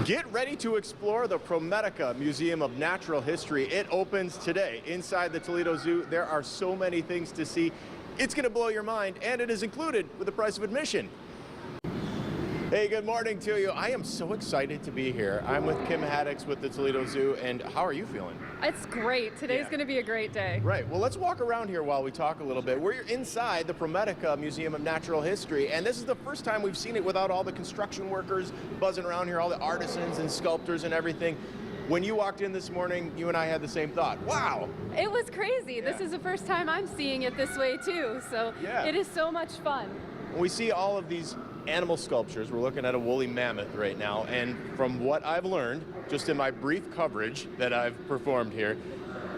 Get ready to explore the ProMedica Museum of Natural History. It opens today inside the Toledo Zoo. There are so many things to see. It's going to blow your mind, and it is included with the price of admission. Hey, good morning to you. I am so excited to be here. I'm with Kim Haddix with the Toledo Zoo, and how are you feeling? It's great. Today's going to be a great day. Right. Well, let's walk around here while we talk a little bit. We're inside the ProMedica Museum of Natural History, and this is the first time we've seen it without all the construction workers buzzing around here, all the artisans and sculptors and everything. When you walked in this morning, you and I had the same thought. Wow! It was crazy. Yeah. This is the first time I'm seeing it this way, too, so It is so much fun. When we see all of these animal sculptures, we're looking at a woolly mammoth right now, and from what I've learned, just in my brief coverage that I've performed here,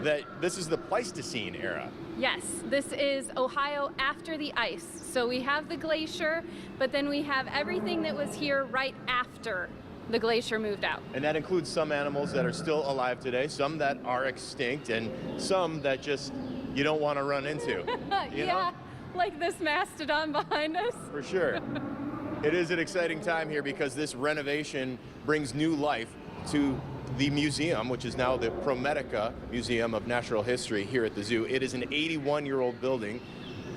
that this is the Pleistocene era. Yes, this is Ohio after the ice. So we have the glacier, but then we have everything that was here right after the glacier moved out. And that includes some animals that are still alive today, some that are extinct, and some that just you don't want to run into. You know? Like this mastodon behind us. For sure. It is an exciting time here because this renovation brings new life to the museum, which is now the ProMedica Museum of Natural History here at the zoo. It is an 81-year-old building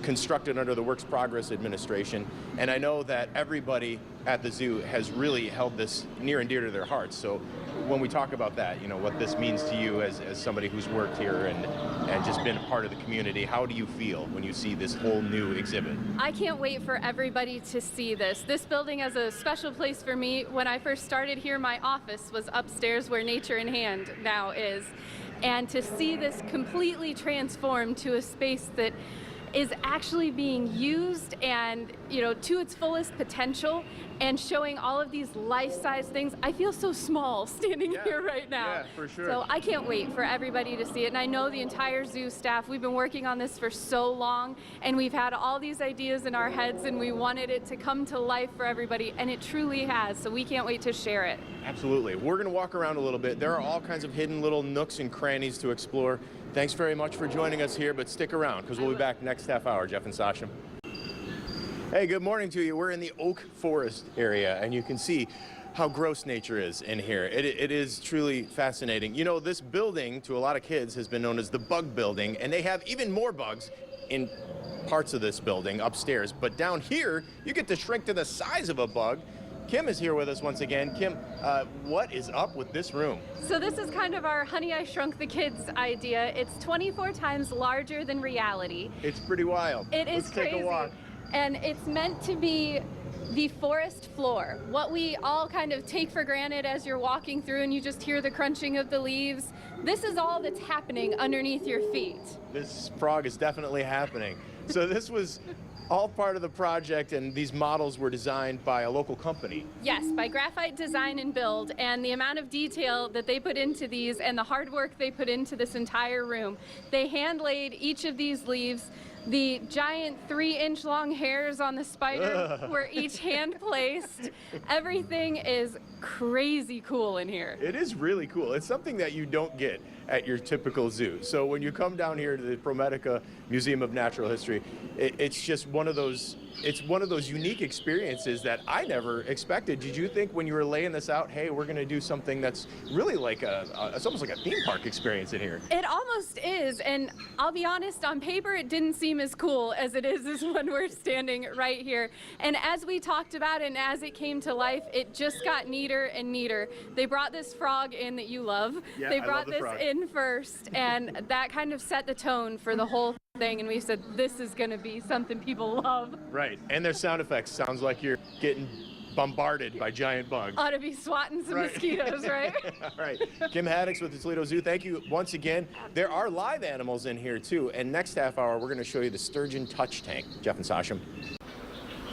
constructed under the Works Progress Administration, and I know that everybody at the zoo has really held this near and dear to their hearts. So when we talk about that, you know, what this means to you as somebody who's worked here and just been a part of the community, how do you feel when you see this whole new exhibit? I can't wait for everybody to see this. This building has a special place for me. When I first started here, my office was upstairs where Nature in Hand now is. And to see this completely transformed to a space that is actually being used and, you know, to its fullest potential and showing all of these life-size things. I feel so small standing here right now. Yeah, for sure. So I can't wait for everybody to see it. And I know the entire zoo staff, we've been working on this for so long, and we've had all these ideas in our heads, and we wanted it to come to life for everybody, and it truly has. So we can't wait to share it. Absolutely. We're going to walk around a little bit. There are all kinds of hidden little nooks and crannies to explore. Thanks very much for joining us here, but stick around because we'll be back next half hour. Jeff and Sasha. Hey, good morning to you. We're in the oak forest area, and you can see how gross nature is in here. It is truly fascinating. You know, this building, to a lot of kids, has been known as the bug building, and they have even more bugs in parts of this building upstairs. But down here, you get to shrink to the size of a bug. Kim is here with us once again. Kim, what is up with this room? So this is kind of our Honey, I Shrunk the Kids idea. It's 24 times larger than reality. It's pretty wild. It is crazy. Take a walk. And it's meant to be the forest floor. What we all kind of take for granted as you're walking through and you just hear the crunching of the leaves. This is all that's happening underneath your feet. This frog is definitely happening. So this was all part of the project, and these models were designed by a local company. Yes, by Graphite Design and Build, and the amount of detail that they put into these and the hard work they put into this entire room. They hand-laid each of these leaves. The giant 3-inch long hairs on the spider were each hand-placed. Everything is crazy cool in here. It is really cool. It's something that you don't get at your typical zoo. So when you come down here to the ProMedica Museum of Natural History, it's just one of those unique experiences that I never expected. Did you think when you were laying this out, hey, we're going to do something that's really like it's almost like a theme park experience in here? It almost is, and I'll be honest, on paper it didn't seem as cool as it is when we're standing right here. And as we talked about and as it came to life, it just got neater and neater. They brought this frog in that you love. Yeah, they brought this in first, and that kind of set the tone for the whole thing, and we said this is going to be something people love. Right, and their sound effects sounds like you're getting bombarded by giant bugs. Ought to be swatting some mosquitoes, right? All right, Kim Haddix with the Toledo Zoo. Thank you once again. There are live animals in here too, and next half hour we're going to show you the Sturgeon touch tank. Jeff and Sasha.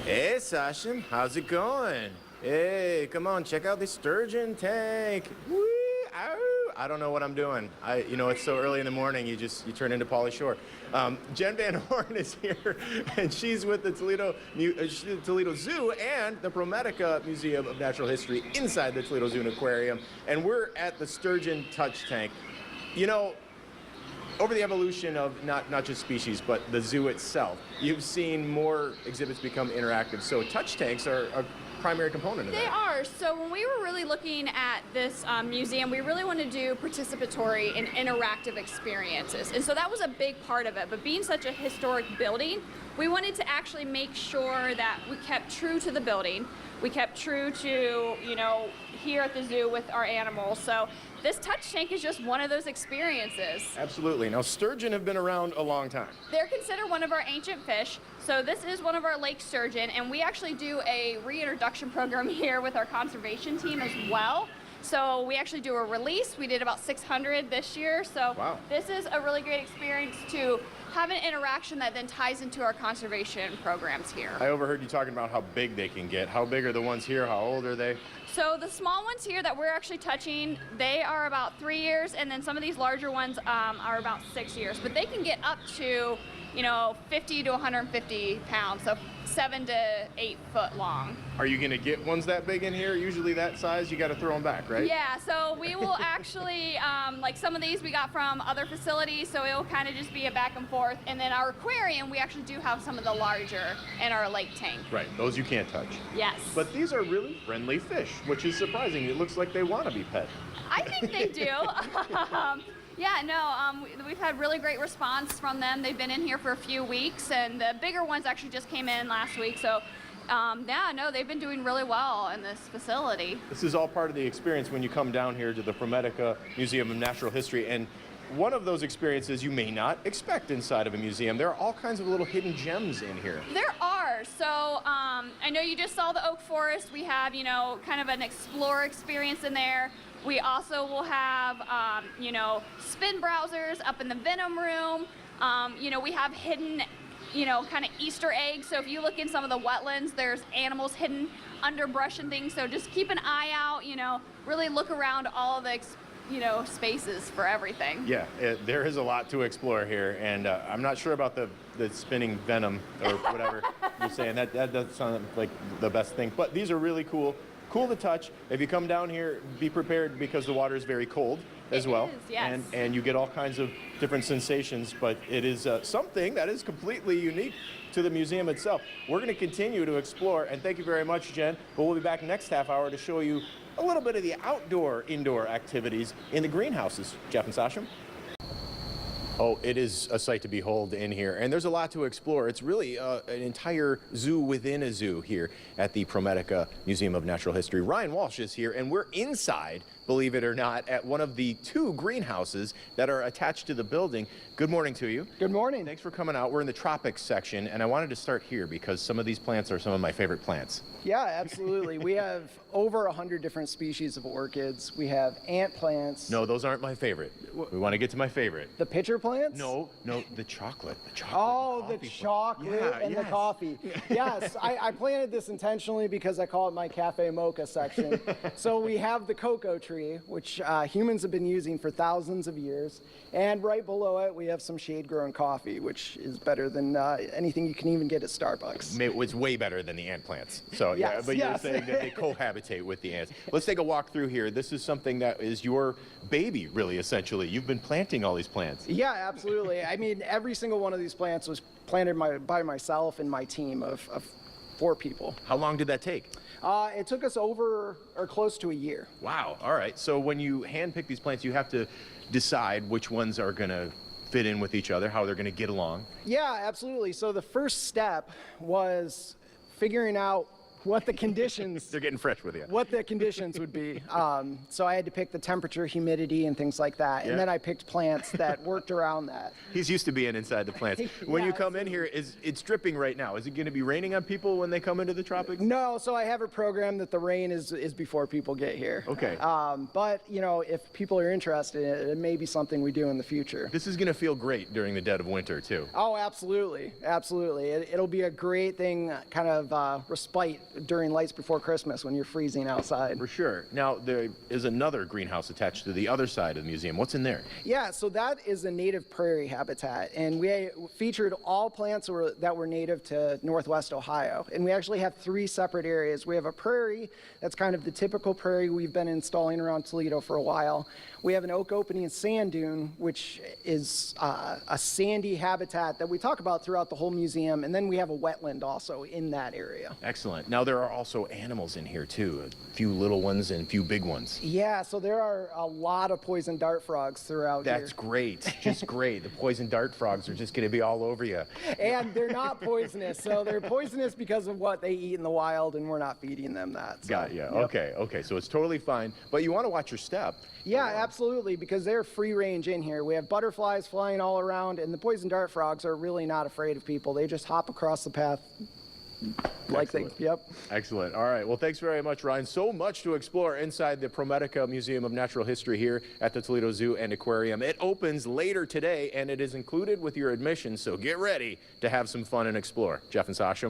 Hey Sasha, how's it going? Hey, come on, check out the Sturgeon tank. Woo! Ow! I don't know what I'm doing. You know, it's so early in the morning, you turn into Pauly Shore. Jen Van Horn is here, and she's with the Toledo Zoo and the ProMedica Museum of Natural History inside the Toledo Zoo Aquarium, and we're at the Sturgeon touch tank. You know, over the evolution of not just species, but the zoo itself, you've seen more exhibits become interactive. So touch tanks are primary component of They that. are. So when we were really looking at this museum, we really wanted to do participatory and interactive experiences. And so that was a big part of it. But being such a historic building, we wanted to actually make sure that we kept true to the building. We kept true to, you know, here at the zoo with our animals. So this touch tank is just one of those experiences. Absolutely. Now, sturgeon have been around a long time. They're considered one of our ancient fish. So this is one of our lake sturgeon, and we actually do a reintroduction program here with our conservation team as well. So we actually do a release. We did about 600 this year. So wow. This is a really great experience to have an interaction that then ties into our conservation programs here. I overheard you talking about how big they can get. How big are the ones here? How old are they? So the small ones here that we're actually touching, they are about 3 years, and then some of these larger ones are about 6 years. But they can get up to, you know, 50 to 150 pounds, so 7 to 8 foot long. Are you going to get ones that big in here? Usually that size, you got to throw them back, right? Yeah, so we will actually, like some of these we got from other facilities, so it will kind of just be a back and forth. And then our aquarium, we actually do have some of the larger in our lake tank. Right, those you can't touch. Yes. But these are really friendly fish, which is surprising. It looks like they want to be pet. I think they do. Yeah, no, we've had really great response from them. They've been in here for a few weeks, and the bigger ones actually just came in last week. So, yeah, no, they've been doing really well in this facility. This is all part of the experience when you come down here to the ProMedica Museum of Natural History. And one of those experiences you may not expect inside of a museum. There are all kinds of little hidden gems in here. There are. So I know you just saw the oak forest. We have, you know, kind of an explorer experience in there. We also will have, you know, spin browsers up in the venom room. You know, we have hidden, you know, kind of Easter eggs. So if you look in some of the wetlands, there's animals hidden under brush and things. So just keep an eye out, you know, really look around all of the, you know, spaces for everything. Yeah, there is a lot to explore here. And I'm not sure about the spinning venom or whatever you're saying. That doesn't sound like the best thing. But these are really cool. Cool to touch. If you come down here, be prepared because the water is very cold as well. It is, yes. And you get all kinds of different sensations, but it is something that is completely unique to the museum itself. We're going to continue to explore, and thank you very much, Jen, but we'll be back next half hour to show you a little bit of the indoor activities in the greenhouses. Jeff and Sasha? Oh, it is a sight to behold in here, and there's a lot to explore. It's really an entire zoo within a zoo here at the ProMedica Museum of Natural History. Ryan Walsh is here, and we're inside, believe it or not, at one of the 2 greenhouses that are attached to the building. Good morning to you. Good morning. Thanks for coming out. We're in the Tropics section, and I wanted to start here because some of these plants are some of my favorite plants. Yeah, absolutely. We have over 100 different species of orchids. We have ant plants. No, those aren't my favorite. We want to get to my favorite. The pitcher plants? No, the chocolate. The chocolate. Oh, the coffee chocolate Yeah, and the yes. coffee. Yes, I planted this intentionally because I call it my cafe mocha section. So we have the cocoa tree, which humans have been using for thousands of years. And right below it, we have some shade-grown coffee, which is better than anything you can even get at Starbucks. It's way better than the ant plants. So yeah, Yes, but yes. you're saying that they cohabitate with the ants. Let's take a walk through here. This is something that is your baby, really, essentially. You've been planting all these plants. Yeah, absolutely. I mean, every single one of these plants was planted by myself and my team of 4 people. How long did that take? It took us over or close to a year. Wow. All right. So when you handpick these plants, you have to decide which ones are going to fit in with each other, how they're going to get along. Yeah, absolutely. So the first step was figuring out what the conditions They're getting fresh with you. what the conditions would be. So I had to pick the temperature, humidity, and things like that. Yeah. And then I picked plants that worked around that. He's used to being inside the plants. When you Yeah, come in here, it's dripping right now. Is it going to be raining on people when they come into the tropics? No, so I have a program that the rain is before people get here. Okay. But, you know, if people are interested, it may be something we do in the future. This is going to feel great during the dead of winter, too. Oh, absolutely. Absolutely. It'll be a great thing, kind of respite during lights before Christmas when you're freezing outside. For sure. Now, there is another greenhouse attached to the other side of the museum. What's in there? Yeah, so that is a native prairie habitat, and we featured all plants that were native to Northwest Ohio. And we actually have 3 separate areas. We have a prairie that's kind of the typical prairie we've been installing around Toledo for a while. We have an oak opening sand dune, which is a sandy habitat that we talk about throughout the whole museum, and then we have a wetland also in that area. Excellent. Now, Now there are also animals in here too, a few little ones and a few big ones. Yeah, so there are a lot of poison dart frogs throughout here. That's great, just great. The poison dart frogs are just going to be all over you. And they're not poisonous, so they're poisonous because of what they eat in the wild, and we're not feeding them that. So, Got you. yep. Okay, so it's totally fine, but you want to watch your step. Yeah, absolutely, because they're free range in here. We have butterflies flying all around, and the poison dart frogs are really not afraid of people. They just hop across the path. Yep. Excellent. All right. Well, thanks very much, Ryan. So much to explore inside the ProMedica Museum of Natural History here at the Toledo Zoo and Aquarium. It opens later today, and it is included with your admission, so get ready to have some fun and explore. Jeff and Sasha.